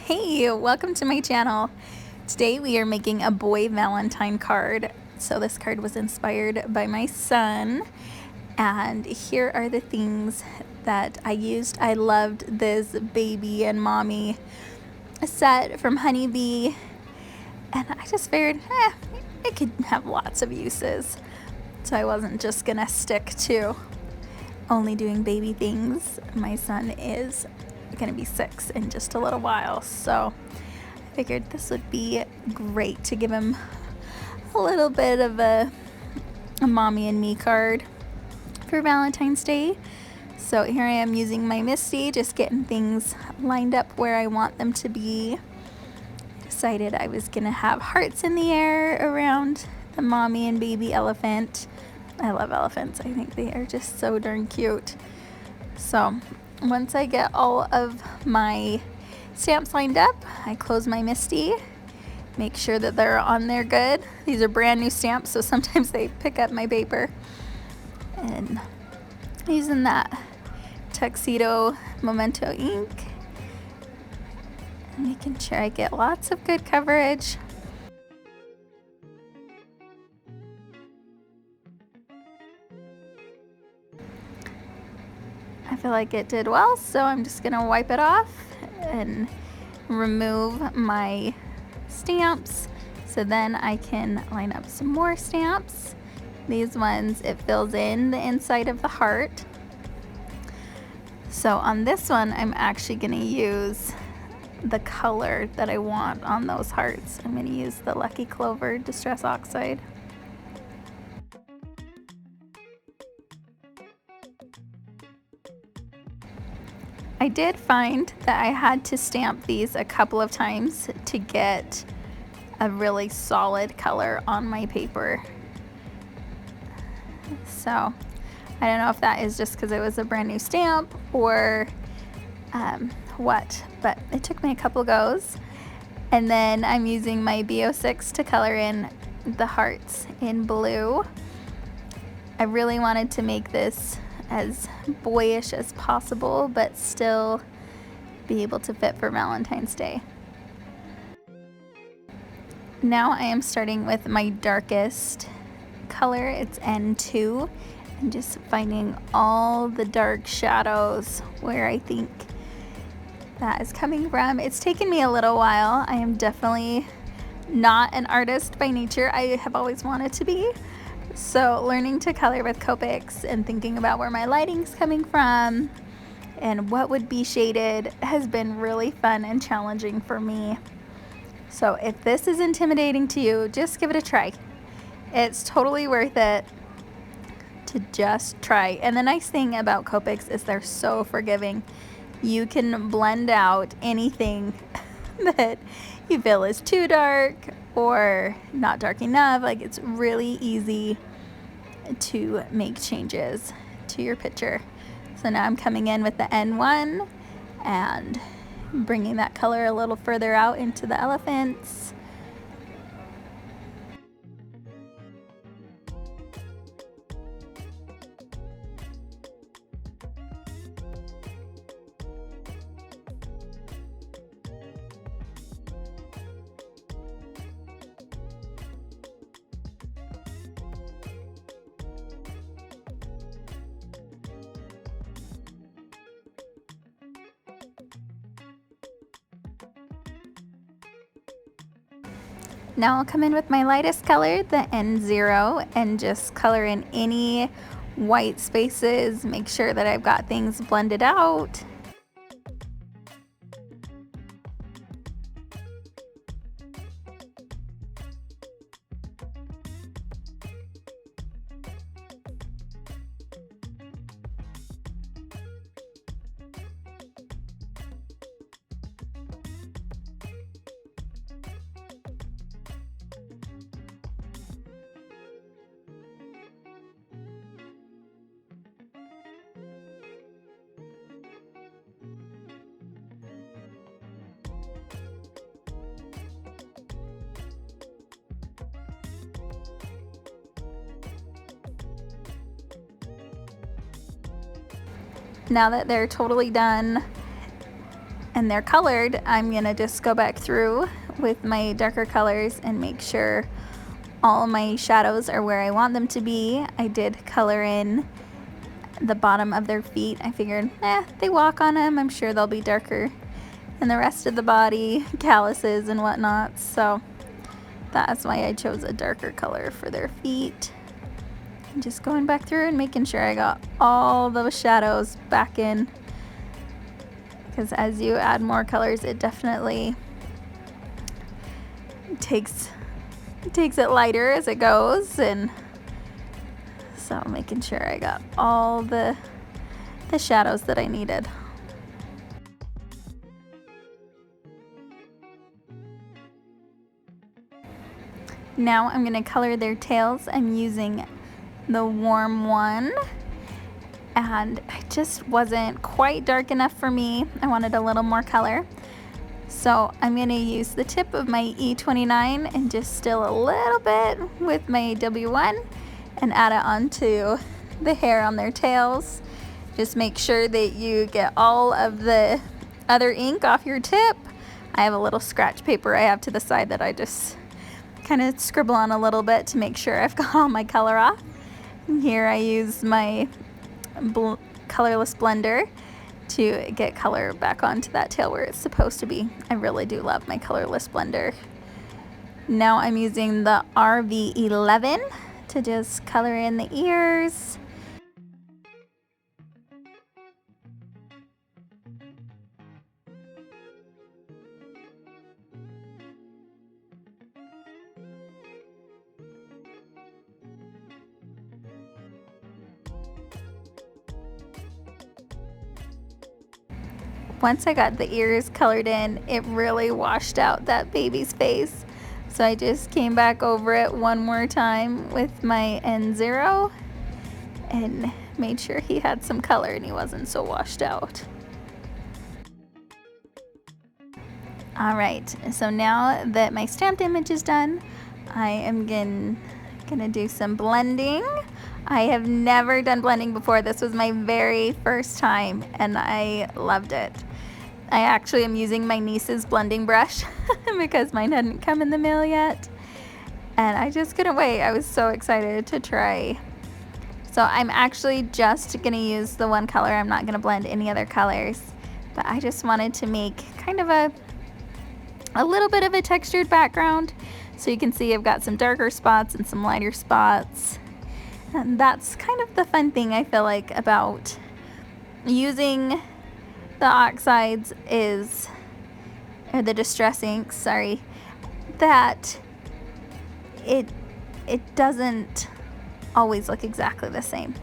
Hey, welcome to my channel. Today we are making a boy Valentine card. So this card was inspired by my son, and here are the things that I used. I loved this baby and mommy set from Honeybee, and I just figured it could have lots of uses. So I wasn't just gonna stick to only doing baby things. My son is gonna be 6 in just a little while, so I figured this would be great to give him a little bit of a mommy and me card for Valentine's Day. So here I am using my Misti, just getting things lined up where I want them to be. Decided I was gonna have hearts in the air around the mommy and baby elephant. I love elephants. I think they are just so darn cute. So once I get all of my stamps lined up, I close my Misti, make sure that they're on there good. These are brand new stamps, so sometimes they pick up my paper. And using that Tuxedo Memento ink, making sure I get lots of good coverage. I feel like it did well, so I'm just gonna wipe it off and remove my stamps so then I can line up some more stamps. These ones, it fills in the inside of the heart. So on this one, I'm actually gonna use the color that I want on those hearts. I'm gonna use the Lucky Clover Distress Oxide. I did find that I had to stamp these a couple of times to get a really solid color on my paper. So I don't know if that is just because it was a brand new stamp or what, but it took me a couple goes. And then I'm using my B06 to color in the hearts in blue. I really wanted to make this as boyish as possible, but still be able to fit for Valentine's Day. Now I am starting with my darkest color, it's N2, and just finding all the dark shadows where I think that is coming from. It's taken me a little while. I am definitely not an artist by nature. I have always wanted to be. So learning to color with Copics and thinking about where my lighting's coming from and what would be shaded has been really fun and challenging for me. So if this is intimidating to you, just give it a try. It's totally worth it to just try. And the nice thing about Copics is they're so forgiving. You can blend out anything that you feel is too dark or not dark enough. Like, it's really easy to make changes to your picture. So now I'm coming in with the N1 and bringing that color a little further out into the elephants. Now I'll come in with my lightest color, the N0, and just color in any white spaces, make sure that I've got things blended out. Now that they're totally done, and they're colored, I'm gonna just go back through with my darker colors and make sure all my shadows are where I want them to be. I did color in the bottom of their feet. I figured, they walk on them, I'm sure they'll be darker than the rest of the body, calluses and whatnot, so that's why I chose a darker color for their feet. And just going back through and making sure I got all those shadows back in, because as you add more colors, it definitely takes it lighter as it goes. And so making sure I got all the shadows that I needed. Now I'm going to color their tails. I'm using the warm one, and it just wasn't quite dark enough for me. I wanted a little more color. So I'm going to use the tip of my E29 and just still a little bit with my W1 and add it onto the hair on their tails. Just make sure that you get all of the other ink off your tip. I have a little scratch paper I have to the side that I just kind of scribble on a little bit to make sure I've got all my color off. And here I use my colorless blender to get color back onto that tail where it's supposed to be. I really do love my colorless blender. Now I'm using the RV11 to just color in the ears. Once I got the ears colored in, it really washed out that baby's face. So I just came back over it one more time with my N0 and made sure he had some color and he wasn't so washed out. Alright, so now that my stamped image is done, I am gonna do some blending. I have never done blending before. This was my very first time and I loved it. I actually am using my niece's blending brush because mine hadn't come in the mail yet. And I just couldn't wait. I was so excited to try. So I'm actually just gonna use the one color. I'm not gonna blend any other colors. But I just wanted to make kind of a little bit of a textured background. So you can see I've got some darker spots and some lighter spots. And that's kind of the fun thing I feel like about using the oxides or the distress inks, sorry, that it doesn't always look exactly the same.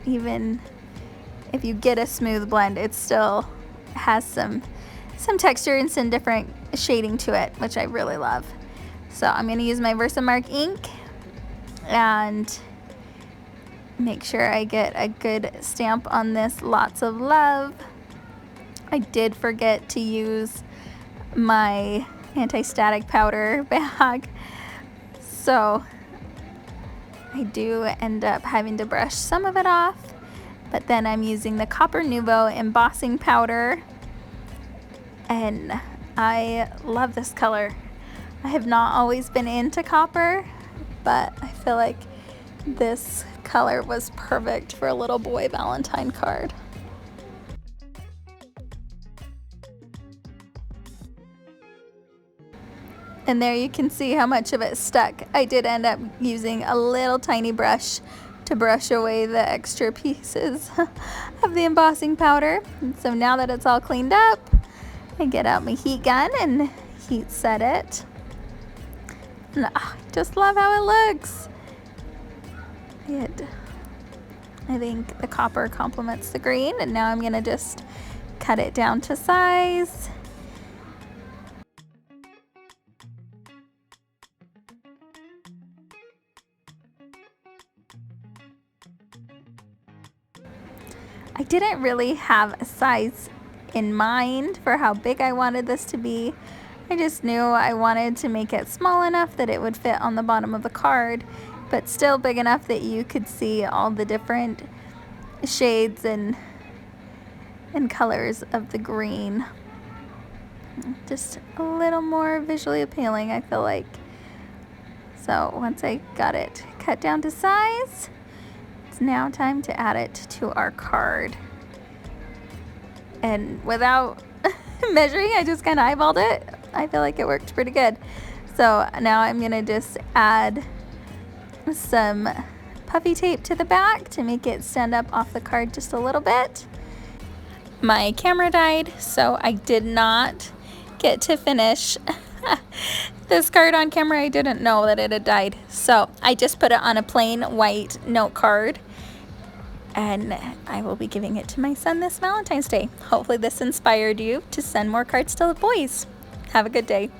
Even if you get a smooth blend, it still has some texture and some different shading to it, which I really love. So I'm going to use my Versamark ink and make sure I get a good stamp on this. Lots of love. I did forget to use my anti-static powder bag, so I do end up having to brush some of it off, but then I'm using the Copper Nuvo embossing powder, and I love this color. I have not always been into copper, but I feel like this color was perfect for a little boy Valentine card. And there you can see how much of it stuck. I did end up using a little tiny brush to brush away the extra pieces of the embossing powder. And so now that it's all cleaned up, I get out my heat gun and heat set it. And I just love how it looks. I think the copper complements the green, and now I'm gonna just cut it down to size. I didn't really have a size in mind for how big I wanted this to be. I just knew I wanted to make it small enough that it would fit on the bottom of the card, but still big enough that you could see all the different shades and and colors of the green. Just a little more visually appealing, I feel like. So once I got it cut down to size, it's now time to add it to our card. And without measuring, I just kind of eyeballed it. I feel like it worked pretty good. So now I'm gonna just add some puffy tape to the back to make it stand up off the card just a little bit. My camera died, so I did not get to finish this card on camera. I didn't know that it had died, so I just put it on a plain white note card, and I will be giving it to my son this Valentine's Day. Hopefully this inspired you to send more cards to the boys. Have a good day.